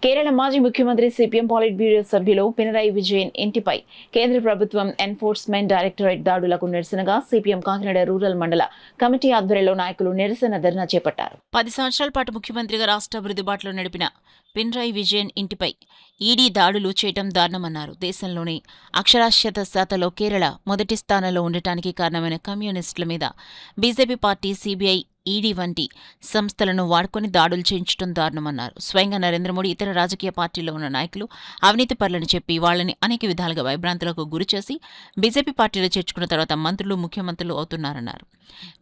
కేరళ మాజీ ముఖ్యమంత్రి CPM పాలిట్ bureau సభ్యులు పినరయి విజయన్ ఇంటిపై కేంద్ర ప్రభుత్వం ఎన్ఫోర్స్మెంట్ డైరెక్టరేట్ దాడులకు నిరసనగా సిపిఎం కాకినాడ రూరల్ మండల కమిటీ ఆధ్వర్యంలో నాయకులు నిరసన ధర్నా చేపట్టారు. 10 సంవత్సరాల పాటు ముఖ్యమంత్రిగా రాష్ట్ర అభివృద్ధి బాటలో నడిపిన పినరయి విజయన్ ఇంటిపై ఈడీ దాడులు చేయటం దారుణమన్నారు. దేశంలోనే అక్షరాస్యత శాతలో కేరళ మొదటి స్థానంలో ఉండటానికి కారణమైన కమ్యూనిస్టుల మీద బీజేపీ పార్టీ, సీబీఐ, ఈడీ వంటి సంస్థలను వాడుకొని దాడులు చేయించడం దారుణమన్నారు. స్వయంగా నరేంద్ర మోడీ ఇతర రాజకీయ పార్టీల్లో ఉన్న నాయకులు అవినీతి పరులని చెప్పి వాళ్లని అనేక విధాలుగా భయభ్రాంతులకు గురిచేసి బీజేపీ పార్టీలో చేర్చుకున్న తర్వాత మంత్రులు, ముఖ్యమంత్రులు అవుతున్నారన్నారు.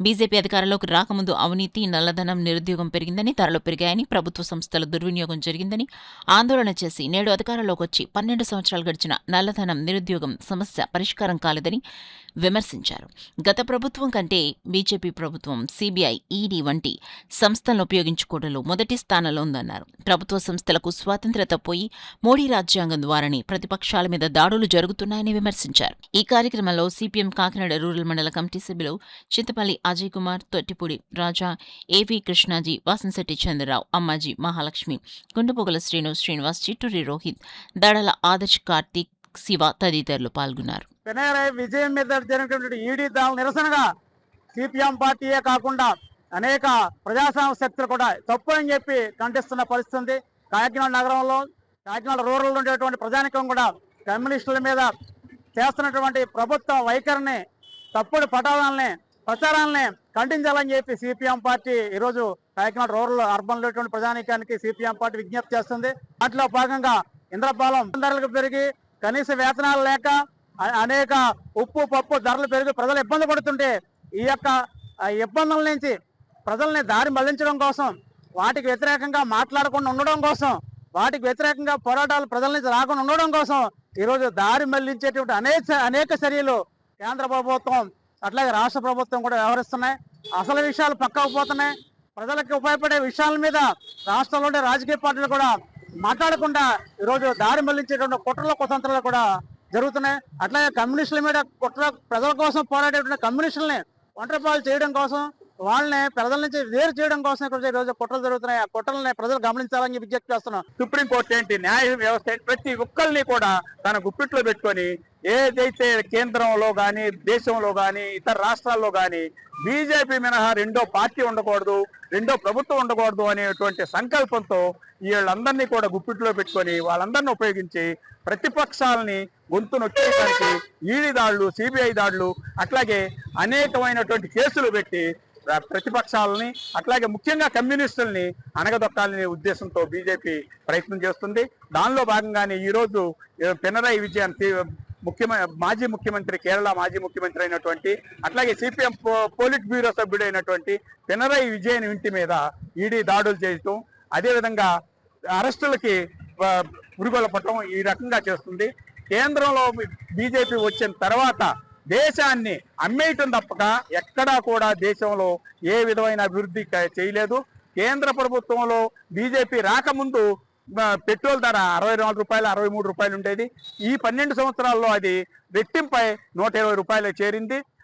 బీజేపీ అధికారంలోకి రాకముందు అవినీతి, నల్లధనం, నిరుద్యోగం పెరిగిందని, ధరలు పెరిగాయని, ప్రభుత్వ సంస్థల దుర్వినియోగం జరిగిందని ఆందోళన చేసి నేడు అధికారంలోకి వచ్చి 12 సంవత్సరాలు గడిచిన నల్లధనం, నిరుద్యోగం సమస్య పరిష్కారం కాలేదని విమర్శించారు. గత ప్రభుత్వం కంటే బీజేపీ ప్రభుత్వం సీబీఐ, ఈడీ వంటి సంస్థలను ఉపయోగించుకోవడంలో మొదటి స్థానంలో ఉందన్నారు. ప్రభుత్వ సంస్థలకు స్వాతంత్ర్యత పోయి మోడీ రాజ్యాంగం ద్వారానే ప్రతిపక్షాల మీద దాడులు జరుగుతున్నాయని విమర్శించారు. ఈ కార్యక్రమంలో సిపిఎం కాకినాడ రూరల్ మండల కమిటీ సభ్యులు చింతపల్లి అజయ్ కుమార్, తొట్టిపూడి రాజా, ఏవి కృష్ణాజీ, వాసంశెట్టి చంద్రరావు, అమ్మాజీ, మహాలక్ష్మి, గుండుపొగల శ్రీనివాస్, చిట్టూరి రోహిత్, దడల ఆదర్శ్, కార్తీక్, శివ తదితరులు పాల్గొన్నారు. పినరయి విజయం మీద జరిగినటువంటి ఈడీ దాడుల నిరసనగా సిపిఎం పార్టీయే కాకుండా అనేక ప్రజాస్వామ్య శక్తులు కూడా తప్పు అని చెప్పి ఖండిస్తున్న పరిస్థితి ఉంది. కాకినాడ నగరంలో, కాకినాడ రూరల్లో ఉండేటువంటి ప్రజానికం కూడా కమ్యూనిస్టుల మీద చేస్తున్నటువంటి ప్రభుత్వ వైఖరిని, తప్పుడు ప్రచారాలని ఖండించాలని చెప్పి సిపిఎం పార్టీ ఈరోజు కాకినాడ రూరల్ అర్బన్ లో ప్రజానికానికి సిపిఎం పార్టీ విజ్ఞప్తి చేస్తుంది. వాటిలో భాగంగా ఇంద్రపాలెం ధరలకు పెరిగి కనీస వేతనాలు లేక అనేక ఉప్పు, పప్పు ధరలు పెరిగి ప్రజలు ఇబ్బంది పడుతుంటే ఈ యొక్క ఇబ్బందుల నుంచి ప్రజల్ని దారి మళ్లించడం కోసం, వాటికి వ్యతిరేకంగా మాట్లాడకుండా ఉండడం కోసం, వాటికి వ్యతిరేకంగా పోరాటాలు ప్రజల నుంచి రాకుండా ఉండడం కోసం ఈరోజు దారి మళ్లించేటువంటి అనేక చర్యలు కేంద్ర ప్రభుత్వం అట్లాగే రాష్ట్ర ప్రభుత్వం కూడా వ్యవహరిస్తున్నాయి. అసలు విషయాలు పక్కకు పోతున్నాయి. ప్రజలకు ఉపయోగపడే విషయాల మీద రాష్ట్రంలోని రాజకీయ పార్టీలు కూడా మాట్లాడకుండా ఈరోజు దారి మళ్లించేటువంటి కుట్రల కుతంత్రాలు కూడా జరుగుతున్నాయి. అట్లాగే కమ్యూనిస్టుల మీద కుట్ర, ప్రజల కోసం పోరాడేటువంటి కమ్యూనిస్టులని ఒంటరిపాలు చేయడం కోసం, వాళ్ళని ప్రజల నుంచి వేరు చేయడం కోసం ఈ రోజు కుట్రలు జరుగుతున్నాయి. ఆ కుట్రలని ప్రజలు గమనించాలని విజ్ఞప్తి చేస్తున్నాం. సుప్రీంకోర్టు ఏంటి, న్యాయ వ్యవస్థ ఏంటి, ప్రతి ఒక్కరిని కూడా తన గుప్పిట్లో పెట్టుకొని ఏదైతే కేంద్రంలో కానీ, దేశంలో కానీ, ఇతర రాష్ట్రాల్లో కానీ బీజేపీ మినహా రెండో పార్టీ ఉండకూడదు, రెండో ప్రభుత్వం ఉండకూడదు అనేటువంటి సంకల్పంతో వీళ్ళందరినీ కూడా గుప్పిట్లో పెట్టుకొని వాళ్ళందరినీ ఉపయోగించి ప్రతిపక్షాలని గొంతు నొక్కేయడానికి ఈడీ దాడులు, సిబిఐ దాడులు, అట్లాగే అనేకమైనటువంటి కేసులు పెట్టి ప్రతిపక్షాలని, అట్లాగే ముఖ్యంగా కమ్యూనిస్టుల్ని అణగదొక్కాలనే ఉద్దేశంతో బీజేపీ ప్రయత్నం చేస్తుంది. దానిలో భాగంగానే ఈరోజు పినరయి విజయన్ మాజీ ముఖ్యమంత్రి, కేరళ మాజీ ముఖ్యమంత్రి అయినటువంటి, అట్లాగే సిపిఎం పోలిట్ బ్యూరో సభ్యుడైనటువంటి పినరయి విజయన్ ఇంటి మీద ఈడీ దాడులు చేయటం, అదేవిధంగా అరెస్టులకి పురుగొల్పటం ఈ రకంగా చేస్తుంది. కేంద్రంలో బీజేపీ వచ్చిన తర్వాత దేశాన్ని అమ్మేయటం తప్పక ఎక్కడా కూడా దేశంలో ఏ విధమైన అభివృద్ధి చేయలేదు. కేంద్ర ప్రభుత్వంలో బీజేపీ రాకముందు పెట్రోల్ ధర 64 రూపాయలు, 63 రూపాయలు ఉండేది. ఈ 12 సంవత్సరాల్లో అది రెట్టింపై 120 రూపాయలు చేరింది.